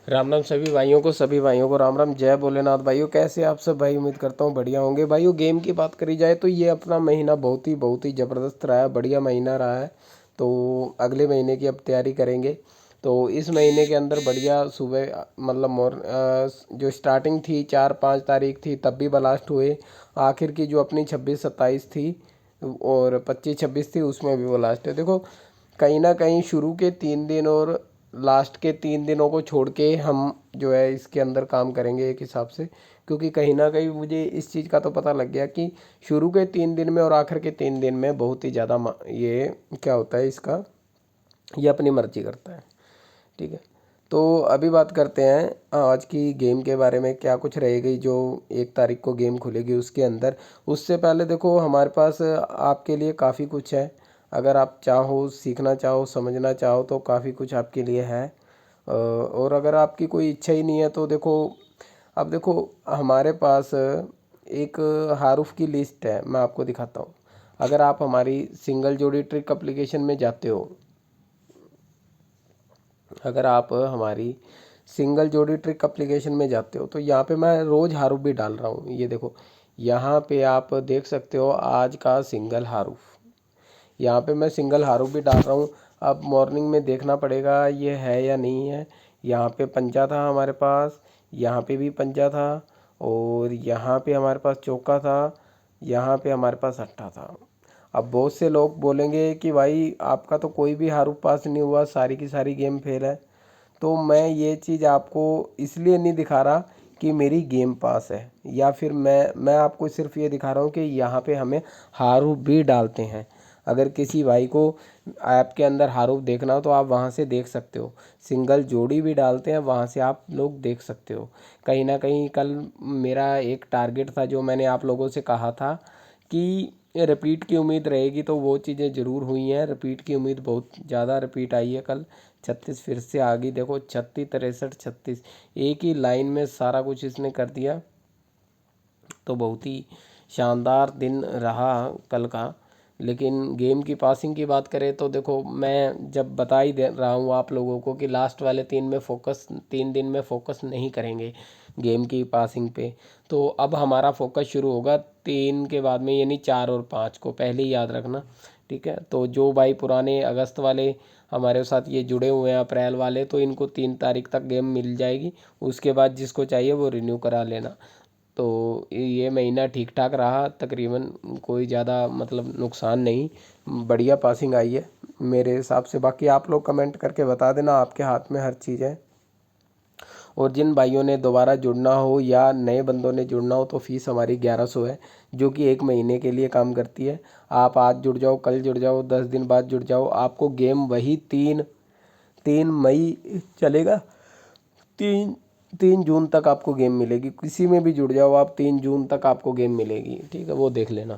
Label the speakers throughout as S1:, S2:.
S1: राम राम सभी भाइयों को राम राम। जय भोलेनाथ भाइयों, कैसे आप सब भाई? उम्मीद करता हूँ बढ़िया होंगे भाइयों। गेम की बात करी जाए तो ये अपना महीना बहुत ही ज़बरदस्त रहा है, बढ़िया महीना रहा है। तो अगले महीने की अब तैयारी करेंगे। तो इस महीने के अंदर बढ़िया सुबह मतलब जो स्टार्टिंग थी 4-5 तारीख थी तब भी ब्लास्ट हुए। आखिर की जो अपनी 26-27 थी और 25-26 थी उसमें भी ब्लास्ट है। देखो कहीं ना कहीं शुरू के 3 दिन और लास्ट के 3 दिनों को छोड़ के हम जो है इसके अंदर काम करेंगे एक हिसाब से। क्योंकि कहीं ना कहीं मुझे इस चीज़ का तो पता लग गया कि शुरू के 3 दिन में और आखिर के 3 दिन में बहुत ही ज़्यादा ये क्या होता है इसका, ये अपनी मर्जी करता है। ठीक है, तो अभी बात करते हैं आज की गेम के बारे में, क्या कुछ रहेगी जो 1 तारीख को गेम खुलेगी उसके अंदर। उससे पहले देखो हमारे पास आपके लिए काफ़ी कुछ है। अगर आप चाहो, सीखना चाहो, समझना चाहो तो काफ़ी कुछ आपके लिए है। और अगर आपकी कोई इच्छा ही नहीं है तो देखो, अब देखो हमारे पास एक हारूफ की लिस्ट है, मैं आपको दिखाता हूँ। अगर आप हमारी सिंगल जोड़ी ट्रिक एप्लीकेशन में जाते हो, अगर आप हमारी सिंगल जोड़ी ट्रिक एप्लीकेशन में जाते हो तो यहाँ पे मैं रोज़ हारूफ भी डाल रहा हूँ। ये देखो यहाँ पे आप देख सकते हो आज का सिंगल हारूफ, यहाँ पे मैं सिंगल हारूफ भी डाल रहा हूँ। अब मॉर्निंग में देखना पड़ेगा ये है या नहीं है। यहाँ पे पंजा था हमारे पास, यहाँ पे भी पंजा था, और यहाँ पे हमारे पास चौका था, यहाँ पे हमारे पास अट्ठा था। अब बहुत से लोग बोलेंगे कि भाई आपका तो कोई भी हारूफ पास नहीं हुआ, सारी की सारी गेम फेल है। तो मैं ये चीज़ आपको इसलिए नहीं दिखा रहा कि मेरी गेम पास है, या फिर मैं आपको सिर्फ ये दिखा रहा हूँ कि यहाँ पे हमें हारूफ भी डालते हैं। अगर किसी भाई को ऐप के अंदर हारूफ देखना हो तो आप वहाँ से देख सकते हो। सिंगल जोड़ी भी डालते हैं, वहाँ से आप लोग देख सकते हो। कहीं ना कहीं कल मेरा एक टारगेट था जो मैंने आप लोगों से कहा था कि रिपीट की उम्मीद रहेगी, तो वो चीज़ें ज़रूर हुई हैं। रिपीट की उम्मीद बहुत ज़्यादा रिपीट आई है कल। 36 फिर से आ गई, देखो 36, 63, 36 एक ही लाइन में सारा कुछ इसने कर दिया। तो बहुत ही शानदार दिन रहा कल का। लेकिन गेम की पासिंग की बात करें तो देखो मैं जब बता ही दे रहा हूँ आप लोगों को कि लास्ट वाले 3 दिन में फोकस नहीं करेंगे गेम की पासिंग पे। तो अब हमारा फोकस शुरू होगा 3 के बाद में, यानी 4 और 5 को, पहले ही याद रखना। ठीक है, तो जो भाई पुराने अगस्त वाले हमारे साथ ये जुड़े हुए हैं अप्रैल वाले, तो इनको 3 तारीख तक गेम मिल जाएगी। उसके बाद जिसको चाहिए वो रिन्यू करा लेना। तो ये महीना ठीक ठाक रहा तकरीबन, कोई ज़्यादा मतलब नुकसान नहीं, बढ़िया पासिंग आई है मेरे हिसाब से। बाकी आप लोग कमेंट करके बता देना, आपके हाथ में हर चीज़ है। और जिन भाइयों ने दोबारा जुड़ना हो या नए बंदों ने जुड़ना हो तो फ़ीस हमारी 1100 है, जो कि 1 महीने के लिए काम करती है। आप आज जुड़ जाओ, कल जुड़ जाओ, 10 दिन बाद जुड़ जाओ, आपको गेम वही 3 मई चलेगा। 3 जून तक आपको गेम मिलेगी, किसी में भी जुड़ जाओ आप, 3 जून तक आपको गेम मिलेगी। ठीक है, वो देख लेना।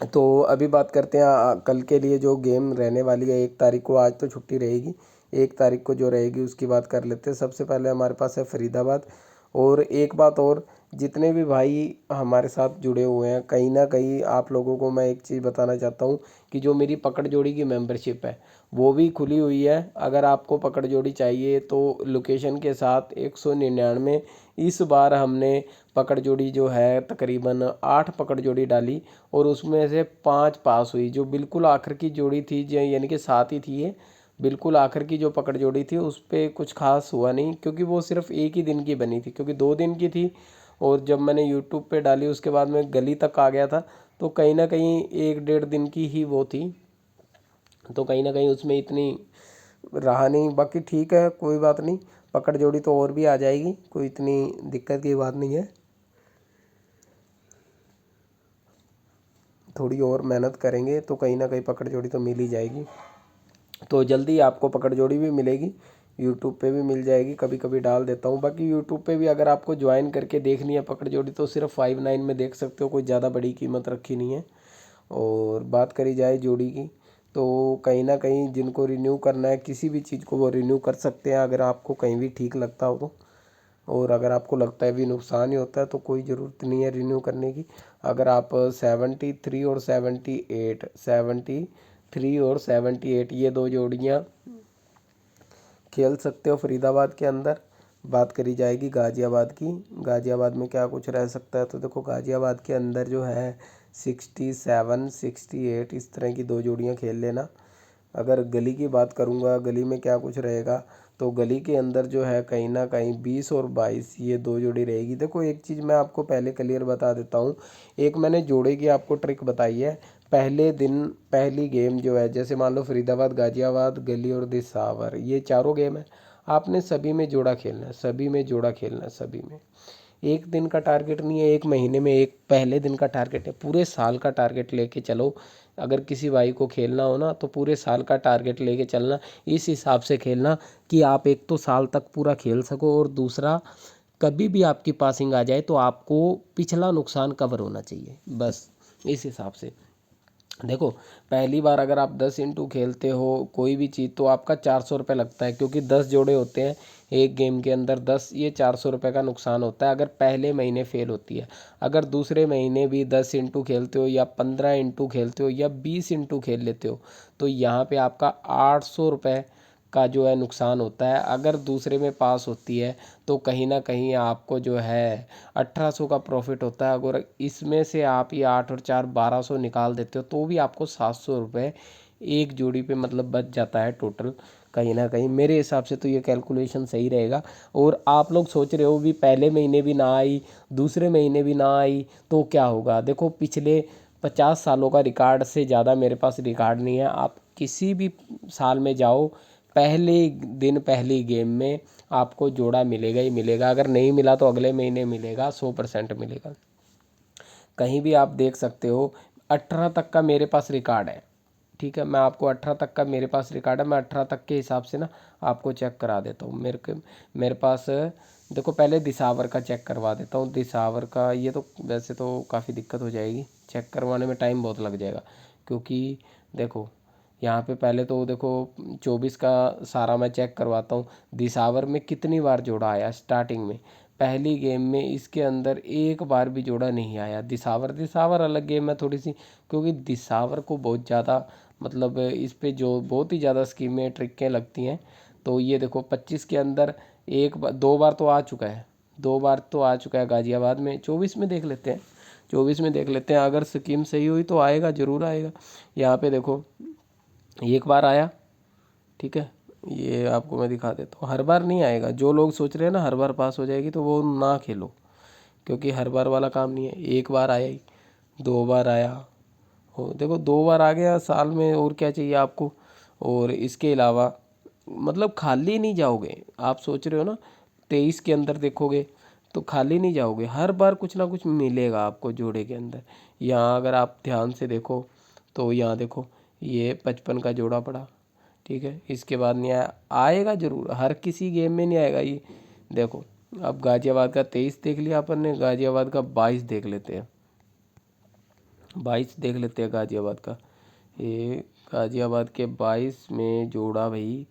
S1: तो अभी बात करते हैं कल के लिए जो गेम रहने वाली है 1 तारीख को। आज तो छुट्टी रहेगी, 1 तारीख को जो रहेगी उसकी बात कर लेते हैं। सबसे पहले हमारे पास है फरीदाबाद। और एक बात और, जितने भी भाई हमारे साथ जुड़े हुए हैं, कहीं ना कहीं आप लोगों को मैं एक चीज़ बताना चाहता हूँ कि जो मेरी पकड़ जोड़ी की मेंबरशिप है वो भी खुली हुई है। अगर आपको पकड़ जोड़ी चाहिए तो लोकेशन के साथ 199। इस बार हमने पकड़ जोड़ी जो है तकरीबन 8 पकड़ जोड़ी डाली और उसमें से 5 पास हुई। जो बिल्कुल आखिर की जोड़ी थी जो यानी कि 7 ही थी, ये बिल्कुल आखिर की जो पकड़ जोड़ी थी उस पर कुछ खास हुआ नहीं, क्योंकि वो सिर्फ एक ही दिन की बनी थी, क्योंकि 2 दिन की थी। और जब मैंने यूट्यूब पे डाली उसके बाद में गली तक आ गया था, तो कहीं ना कहीं 1-1.5 दिन की ही वो थी। तो कहीं ना कहीं उसमें इतनी रहा नहीं। बाकी ठीक है, कोई बात नहीं, पकड़ जोड़ी तो और भी आ जाएगी, कोई इतनी दिक्कत की बात नहीं है। थोड़ी और मेहनत करेंगे तो कहीं ना कहीं पकड़ जोड़ी तो मिल ही जाएगी। तो जल्दी आपको पकड़ जोड़ी भी मिलेगी, यूट्यूब पे भी मिल जाएगी, कभी कभी डाल देता हूँ। बाकी यूट्यूब पे भी अगर आपको ज्वाइन करके देखनी है पकड़ जोड़ी तो सिर्फ 59 में देख सकते हो, कोई ज़्यादा बड़ी कीमत रखी नहीं है। और बात करी जाए जोड़ी की, तो कहीं ना कहीं जिनको रिन्यू करना है किसी भी चीज़ को वो रिन्यू कर सकते हैं, अगर आपको कहीं भी ठीक लगता हो तो। और अगर आपको लगता है भी नुकसान ही होता है तो कोई ज़रूरत नहीं है रिन्यू करने की। अगर आप 73 और 78, 73 और 78 ये 2 जोड़ियाँ खेल सकते हो फरीदाबाद के अंदर, बात करी जाएगी गाज़ियाबाद की। गाज़ियाबाद में क्या कुछ रह सकता है, तो देखो गाज़ियाबाद के अंदर जो है 67 68 इस तरह की दो जोड़ियां खेल लेना। अगर गली की बात करूंगा, गली में क्या कुछ रहेगा, तो गली के अंदर जो है कहीं ना कहीं 20 और 22 ये दो जोड़ी रहेगी। देखो एक चीज़ मैं आपको पहले क्लियर बता देता हूँ, एक मैंने जोड़े की आपको ट्रिक बताई है। पहले दिन पहली गेम जो है, जैसे मान लो फरीदाबाद, गाजियाबाद, गली और दिसावर, ये चारों गेम है, आपने सभी में जोड़ा खेलना है, सभी में जोड़ा खेलना है, सभी में। एक दिन का टारगेट नहीं है, एक महीने में एक पहले दिन का टारगेट है, पूरे साल का टारगेट लेके चलो। अगर किसी भाई को खेलना हो ना, तो पूरे साल का टारगेट लेके चलना, इस हिसाब से खेलना कि आप एक तो साल तक पूरा खेल सको, और दूसरा कभी भी आपकी पासिंग आ जाए तो आपको पिछला नुकसान कवर होना चाहिए, बस इस हिसाब से। देखो पहली बार अगर आप 10 इंटू खेलते हो कोई भी चीज़, तो आपका 400 रुपये लगता है, क्योंकि 10 जोड़े होते हैं एक गेम के अंदर, 10, ये 400 रुपये का नुकसान होता है अगर पहले महीने फेल होती है। अगर दूसरे महीने भी 10 इंटू खेलते हो, या 15 इंटू खेलते हो, या 20 इंटू खेल लेते हो, तो यहाँ पे आपका 800 रुपये का जो है नुकसान होता है। अगर दूसरे में पास होती है तो कहीं ना कहीं आपको जो है 1800 का प्रॉफिट होता है। अगर इसमें से आप ये 8 और 4 1200 निकाल देते हो, तो भी आपको 700 रुपये एक जोड़ी पे मतलब बच जाता है टोटल। कहीं ना कहीं मेरे हिसाब से तो ये कैलकुलेशन सही रहेगा। और आप लोग सोच रहे हो भी पहले महीने भी ना आई, दूसरे महीने भी ना आई, तो क्या होगा। देखो पिछले 50 सालों का रिकॉर्ड से ज़्यादा मेरे पास रिकॉर्ड नहीं है। आप किसी भी साल में जाओ, पहले दिन पहली गेम में आपको जोड़ा मिलेगा ही मिलेगा। अगर नहीं मिला तो अगले महीने मिलेगा, 100% मिलेगा। कहीं भी आप देख सकते हो। 18 तक का मेरे पास रिकॉर्ड है, ठीक है, मैं आपको 18 तक का मेरे पास रिकॉर्ड है। मैं 18 तक के हिसाब से ना आपको चेक करा देता हूँ। मेरे पास देखो पहले दिसावर का चेक करवा देता हूँ। दिसावर का ये तो वैसे तो काफ़ी दिक्कत हो जाएगी, चेक करवाने में टाइम बहुत लग जाएगा, क्योंकि देखो यहाँ पे पहले तो देखो 24 का सारा मैं चेक करवाता हूँ। दिसावर में कितनी बार जोड़ा आया स्टार्टिंग में, पहली गेम में इसके अंदर एक बार भी जोड़ा नहीं आया। दिसावर दिसावर अलग गेम है थोड़ी सी, क्योंकि दिसावर को बहुत ज़्यादा मतलब इस पे जो बहुत ही ज़्यादा स्कीमें ट्रिकें लगती हैं। तो ये देखो 25 के अंदर एक बार, दो बार तो आ चुका है, दो बार तो आ चुका है गाज़ियाबाद में। 24 में देख लेते हैं, 24 में देख लेते हैं, अगर स्कीम सही हुई तो आएगा, ज़रूर आएगा। यहाँ पे देखो एक बार आया, ठीक है, ये आपको मैं दिखा देता हूँ। हर बार नहीं आएगा, जो लोग सोच रहे हैं ना हर बार पास हो जाएगी, तो वो ना खेलो, क्योंकि हर बार वाला काम नहीं है। एक बार आया ही, दो बार आया हो, देखो 2 बार आ गया साल में, और क्या चाहिए आपको। और इसके अलावा मतलब खाली नहीं जाओगे। आप सोच रहे हो ना 23 के अंदर देखोगे तो खाली नहीं जाओगे, हर बार कुछ ना कुछ मिलेगा आपको जोड़े के अंदर। यहाँ अगर आप ध्यान से देखो तो यहाँ देखो ये 55 का जोड़ा पड़ा, ठीक है, इसके बाद नहीं आया, आएगा ज़रूर, हर किसी गेम में नहीं आएगा ये। देखो अब गाज़ियाबाद का 23 देख लिया अपन ने, गाज़ियाबाद का 22 देख लेते हैं, 22 देख लेते हैं गाज़ियाबाद का। ये गाज़ियाबाद के 22 में जोड़ा भाई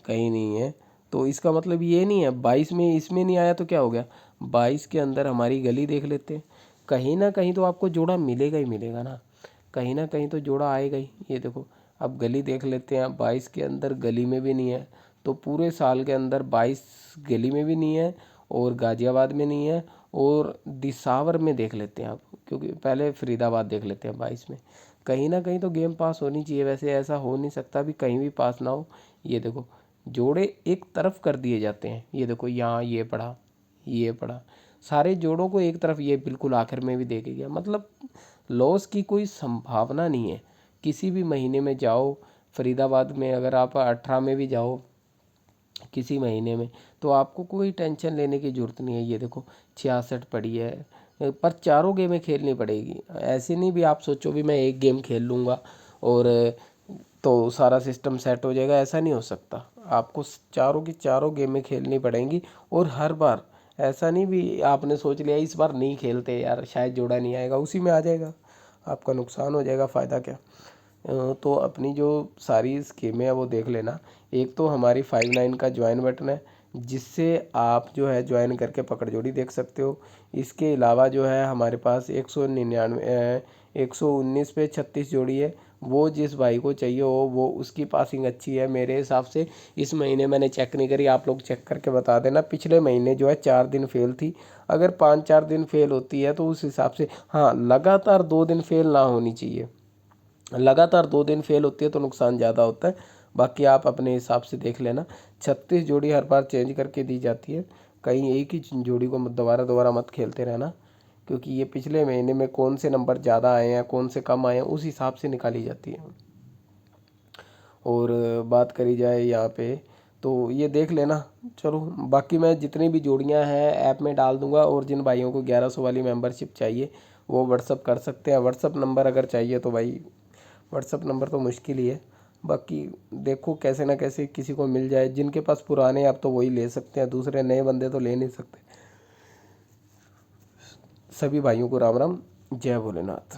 S1: कहीं नहीं है, तो इसका मतलब ये नहीं है 22 में इसमें नहीं आया तो क्या हो गया। 22 के अंदर हमारी गली देख लेते हैं, कहीं ना कहीं तो आपको जोड़ा मिलेगा ही मिलेगा ना, कहीं ना कहीं तो जोड़ा आएगा ही। ये देखो अब गली देख लेते हैं, 22 के अंदर गली में भी नहीं है, तो पूरे साल के अंदर 22 गली में भी नहीं है, और गाज़ियाबाद में नहीं है, और दिसावर में देख लेते हैं आप, क्योंकि पहले फरीदाबाद देख लेते हैं 22 में। कहीं ना कहीं तो गेम पास होनी चाहिए, वैसे ऐसा हो नहीं सकता भी कहीं भी पास ना हो। ये देखो जोड़े एक तरफ कर दिए जाते हैं, ये देखो यहाँ ये पड़ा, ये पड़ा, सारे जोड़ों को एक तरफ, ये बिल्कुल आखिर में भी देखे गया, मतलब लॉस की कोई संभावना नहीं है। किसी भी महीने में जाओ, फरीदाबाद में अगर आप 18 में भी जाओ किसी महीने में, तो आपको कोई टेंशन लेने की ज़रूरत नहीं है। ये देखो 66 पड़ी है, पर चारों गेमें खेलनी पड़ेगी। ऐसे नहीं भी आप सोचो भी मैं एक गेम खेल लूँगा और तो सारा सिस्टम सेट हो जाएगा, ऐसा नहीं हो सकता। आपको चारों की चारों गेमें खेलनी पड़ेंगी, और हर बार ऐसा नहीं भी आपने सोच लिया इस बार नहीं खेलते यार शायद जोड़ा नहीं आएगा, उसी में आ जाएगा, आपका नुकसान हो जाएगा, फ़ायदा क्या। तो अपनी जो सारी स्कीमें हैं वो देख लेना। एक तो हमारी 59 का ज्वाइन बटन है, जिससे आप जो है ज्वाइन करके पकड़ जोड़ी देख सकते हो। इसके अलावा जो है हमारे पास 199 119 पे 36 जोड़ी है, वो जिस भाई को चाहिए हो वो उसकी पासिंग अच्छी है मेरे हिसाब से। इस महीने मैंने चेक नहीं करी, आप लोग चेक करके बता देना। पिछले महीने जो है 4 दिन फेल थी। अगर 5-4 दिन फेल होती है तो उस हिसाब से, हाँ लगातार 2 दिन फेल ना होनी चाहिए। लगातार 2 दिन फेल होती है तो नुकसान ज़्यादा होता है। बाकी आप अपने हिसाब से देख लेना। 36 जोड़ी हर बार चेंज करके दी जाती है, कहीं एक ही जोड़ी को दोबारा दोबारा मत खेलते रहना, क्योंकि ये पिछले महीने में कौन से नंबर ज़्यादा आए हैं कौन से कम आए हैं उस हिसाब से निकाली जाती है। और बात करी जाए यहाँ पे तो ये देख लेना। चलो बाकी मैं जितनी भी जोड़ियाँ हैं ऐप में डाल दूंगा, और जिन भाइयों को 1100 वाली मेंबरशिप चाहिए वो व्हाट्सअप कर सकते हैं। व्हाट्सअप नंबर अगर चाहिए तो भाई व्हाट्सअप नंबर तो मुश्किल ही है, बाकी देखो कैसे ना कैसे किसी को मिल जाए। जिनके पास पुराने ऐप तो वही ले सकते हैं, दूसरे नए बंदे तो ले नहीं सकते। सभी भाइयों को राम राम, जय भोलेनाथ।